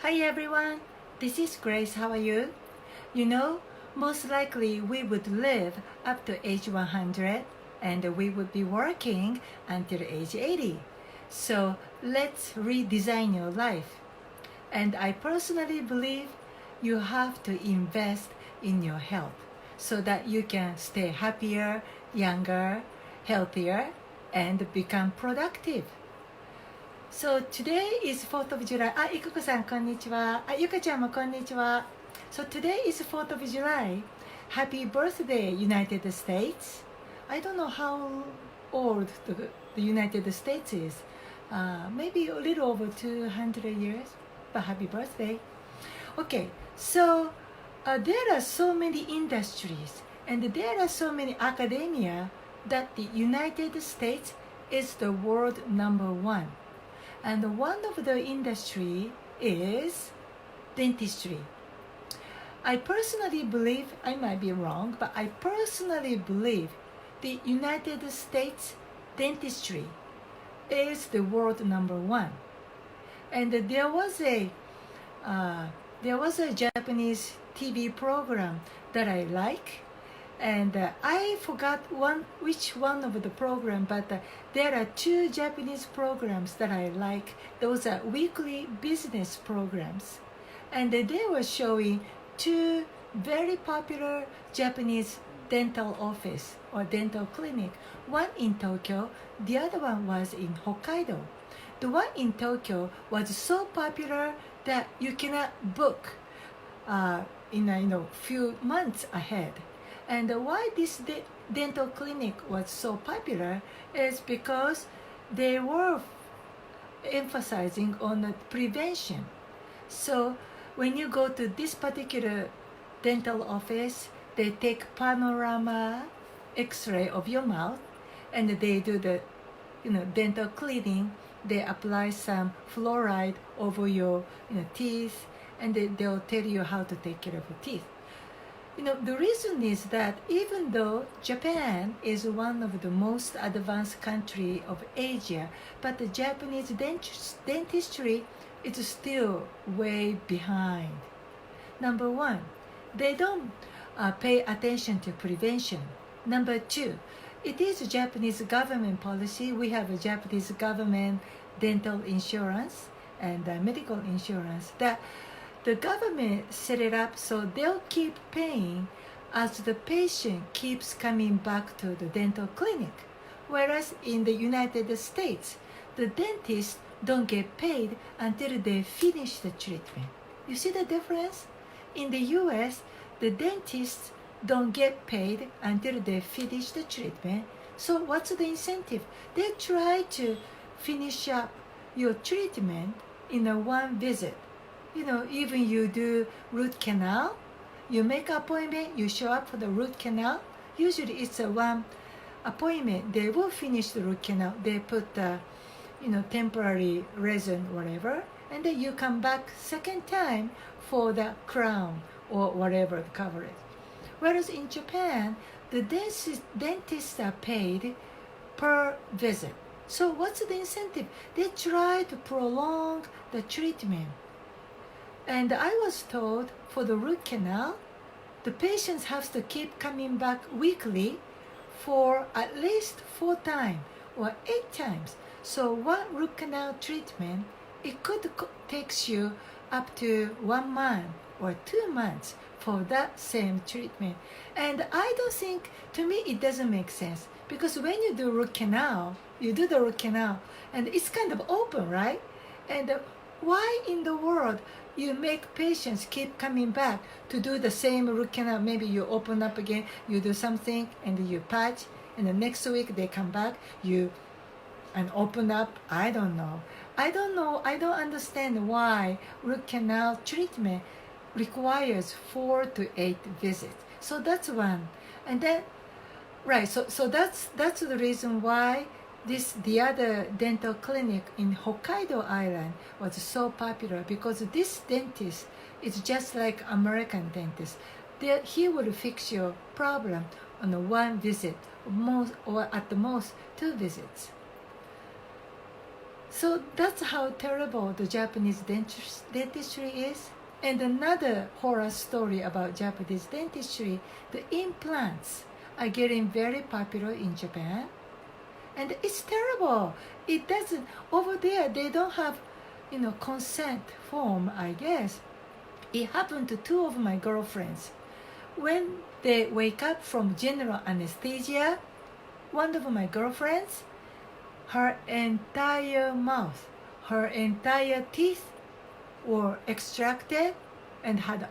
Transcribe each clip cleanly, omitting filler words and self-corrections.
Hi everyone, this is Grace. How are you? You know, most likely we would live up to age 100 and we would be working until age 80. So let's redesign your life. And I personally believe you have to invest in your health so that you can stay happier, younger, healthier, and become productive. So today is 4th of July. いくこさんこんにちは。ゆかちゃんもこんにちは。So today is 4th of July. Happy birthday, United States. I don't know how old the United States is. Maybe a little over 200 years. But happy birthday. Okay, so there are so many industries and there are so many academia that the United States is the world number one. And one of the industry is dentistry. I personally believe, I might be wrong, but I personally believe the United States dentistry is the world number one. And there was a Japanese TV program that I like, and I forgot which one of the program, but there are two Japanese programs that I like. Those are weekly business programs, and they were showing two very popular Japanese dental office or dental clinic, one in Tokyo, the other one was in Hokkaido. The one in Tokyo was so popular that you cannot book in a few months ahead. And why this dental clinic was so popular is because they were emphasizing on the prevention. So when you go to this particular dental office, they take panorama x-ray of your mouth and they do the dental cleaning. They apply some fluoride over your teeth, and they'll tell you how to take care of your teeth. The reason is that even though Japan is one of the most advanced country of Asia, but the Japanese dentistry is still way behind. Number one, they don't pay attention to prevention. Number two, it is Japanese government policy. We have a Japanese government dental insurance and medical insurance that the government set it up so they'll keep paying as the patient keeps coming back to the dental clinic. Whereas in the United States, the dentists don't get paid until they finish the treatment. You see the difference? In the US, the dentists don't get paid until they finish the treatment. So what's the incentive? They try to finish up your treatment in a one visit. Even you do root canal, you make an appointment, you show up for the root canal. Usually it's a one appointment. They will finish the root canal. They put the, temporary resin, whatever, and then you come back second time for the crown or whatever the coverage. Whereas in Japan, the dentists are paid per visit. So what's the incentive? They try to prolong the treatment. And I was told for the root canal, the patients have to keep coming back weekly for at least 4 times or 8 times. So one root canal treatment, it could takes you up to 1 month or 2 months for that same treatment. And I don't think, to me, it doesn't make sense. Because when you do root canal, you do the root canal, and it's kind of open, right? And why in the world you make patients keep coming back to do the same root canal? Maybe you open up again, you do something, and you patch, and the next week they come back, and open up. I don't know. I don't understand why root canal treatment requires 4 to 8 visits. So that's one. And then, right, so that's the reason why the other dental clinic in Hokkaido Island was so popular, because this dentist is just like American dentist. He will fix your problem on 1 visit, or at the most 2 visits. So that's how terrible the Japanese dentistry is. And another horror story about Japanese dentistry, the implants are getting very popular in Japan. And it's terrible. It doesn't, over there, they don't have, consent form, I guess. It happened to two of my girlfriends. When they wake up from general anesthesia, one of my girlfriends, her entire mouth, her entire teeth were extracted and had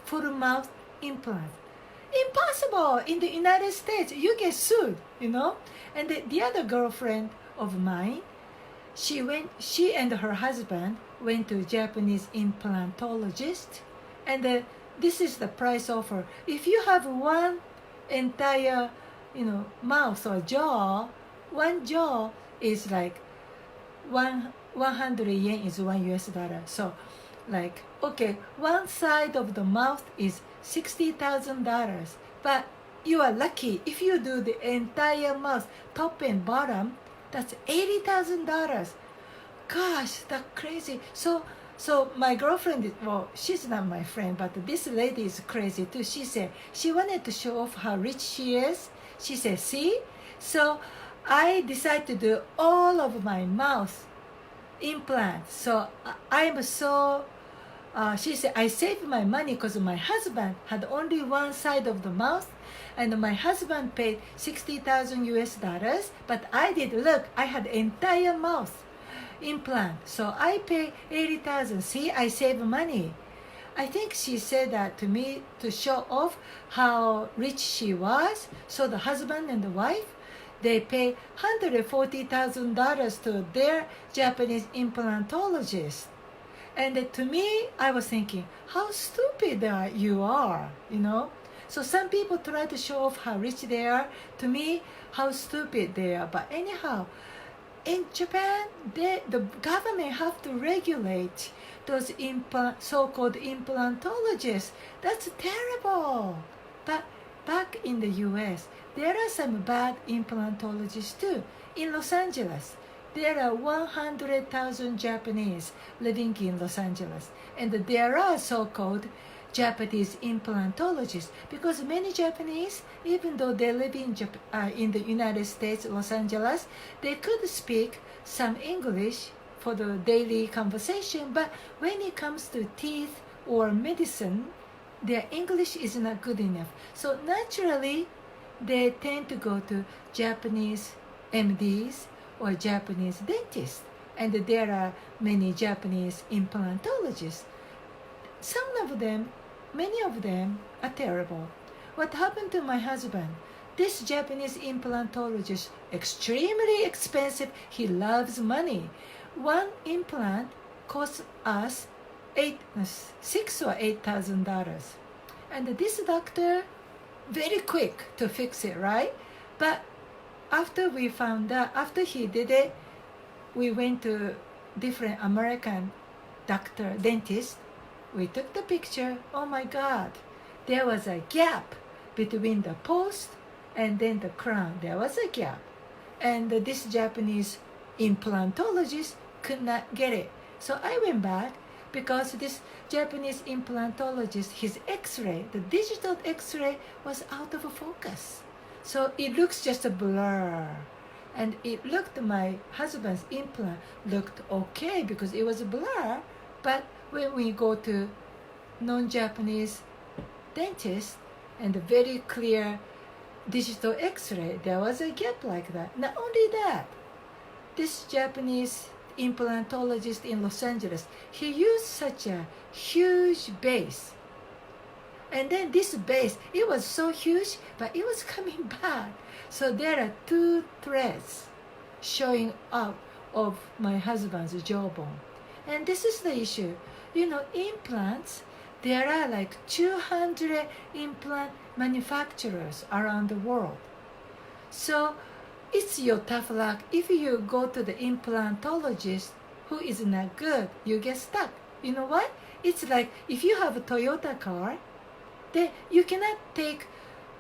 full mouth implant. Impossible! In the United States, you get sued, And the other girlfriend of mine, she and her husband went to Japanese implantologist, and this is the price offer. If you have one entire, mouth or jaw, one jaw is like 100 yen is $1. So, like, okay, one side of the mouth is $60,000, but you are lucky if you do the entire mouth, top and bottom. That's $80,000. Gosh, that's crazy. So my girlfriend, well, she's not my friend, but this lady is crazy too. She said she wanted to show off how rich she is. She said, see? So I decided to do all of my mouth implants. So I'm so, she said, I saved my money because my husband had only one side of the mouth, and my husband paid 60,000 US dollars, but I did, look, I had entire mouth implant, so I pay 80,000. See, I save money. I think she said that to me to show off how rich she was. So the husband and the wife, they pay $140,000 to their Japanese implantologist. And to me, I was thinking, how stupid you are, So some people try to show off how rich they are. To me, how stupid they are. But anyhow, in Japan, the government have to regulate those so-called implantologists. That's terrible. But back in the US, there are some bad implantologists too. In Los Angeles, there are 100,000 Japanese living in Los Angeles. And there are so-called Japanese implantologists, because many Japanese, even though they live in the United States, Los Angeles, they could speak some English for the daily conversation, but when it comes to teeth or medicine, their English is not good enough. So naturally, they tend to go to Japanese MDs or Japanese dentists, and there are many Japanese implantologists. Many of them are terrible. What happened to my husband? This Japanese implantologist, extremely expensive. He loves money. One implant costs us $6,000 or $8,000. And this doctor, very quick to fix it, right? But after we found out, after he did it, we went to different American dentist. We took the picture. Oh my God, there was a gap between the post and then the crown. There was a gap. And this Japanese implantologist could not get it. So I went back because this Japanese implantologist, his x-ray, the digital x-ray was out of focus. So it looks just a blur. And it looked, my husband's implant looked okay because it was a blur. But when we go to non-Japanese dentist and a very clear digital x-ray, there was a gap like that. Not only that, this Japanese implantologist in Los Angeles, he used such a huge base. And then this base, it was so huge, but it was coming back. So there are two threads showing out of my husband's jawbone. And this is the issue. Implants, there are like 200 implant manufacturers around the world. So it's your tough luck. If you go to the implantologist who is not good, you get stuck. You know what? It's like if you have a Toyota car, then you cannot take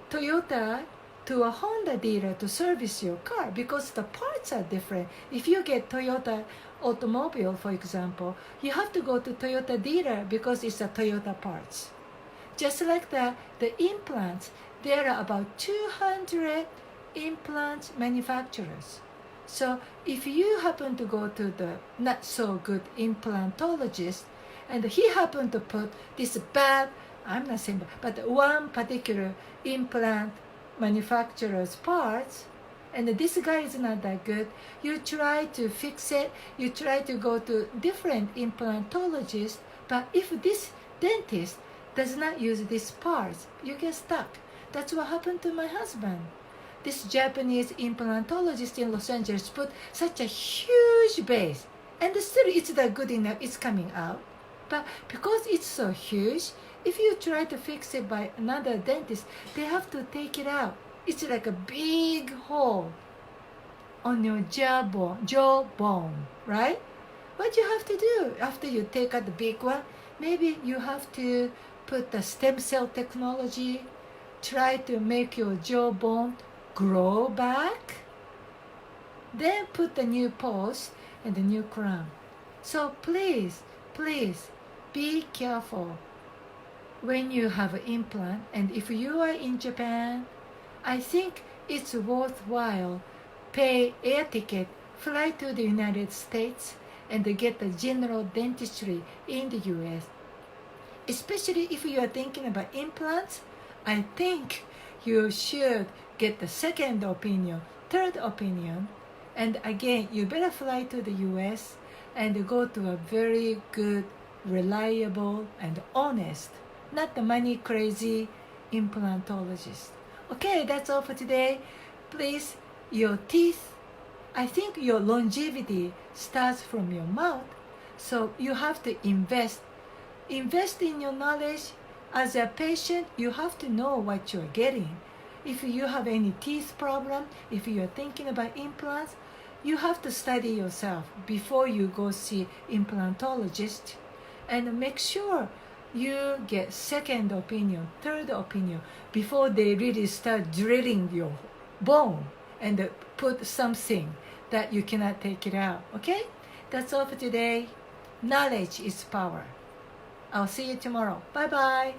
Toyota to a Honda dealer to service your car because the parts are different. If you get Toyota automobile, for example, you have to go to Toyota dealer because it's a Toyota parts. Just like the implants, there are about 200 implant manufacturers. So if you happen to go to the not so good implantologist and he happened to put this bad, I'm not saying bad, but one particular implant manufacturer's parts, and this guy is not that good, you try to fix it, you try to go to different implantologists, but if this dentist does not use these parts, you get stuck. That's what happened to my husband. This Japanese implantologist in Los Angeles put such a huge base, and still it's not good enough, it's coming out. But because it's so huge, if you try to fix it by another dentist, they have to take it out. It's like a big hole on your jawbone, right? What you have to do after you take out the big one, maybe you have to put the stem cell technology, try to make your jawbone grow back, then put the new post and the new crown. So please be careful when you have an implant, and if you are in Japan, I think it's worthwhile pay air ticket, fly to the United States and get the general dentistry in the US. Especially if you are thinking about implants, I think you should get the second opinion, third opinion, and again, you better fly to the US and go to a very good, reliable, and honest, not the money crazy implantologist. Okay, that's all for today. Please, your teeth, I think your longevity starts from your mouth, so you have to invest in your knowledge. As a patient, you have to know what you're getting. If you have any teeth problem, if you're thinking about implants, you have to study yourself before you go see implantologist, and make sure you get second opinion, third opinion before they really start drilling your bone and put something that you cannot take it out. Okay? That's all for today. Knowledge is power. I'll see you tomorrow. Bye bye.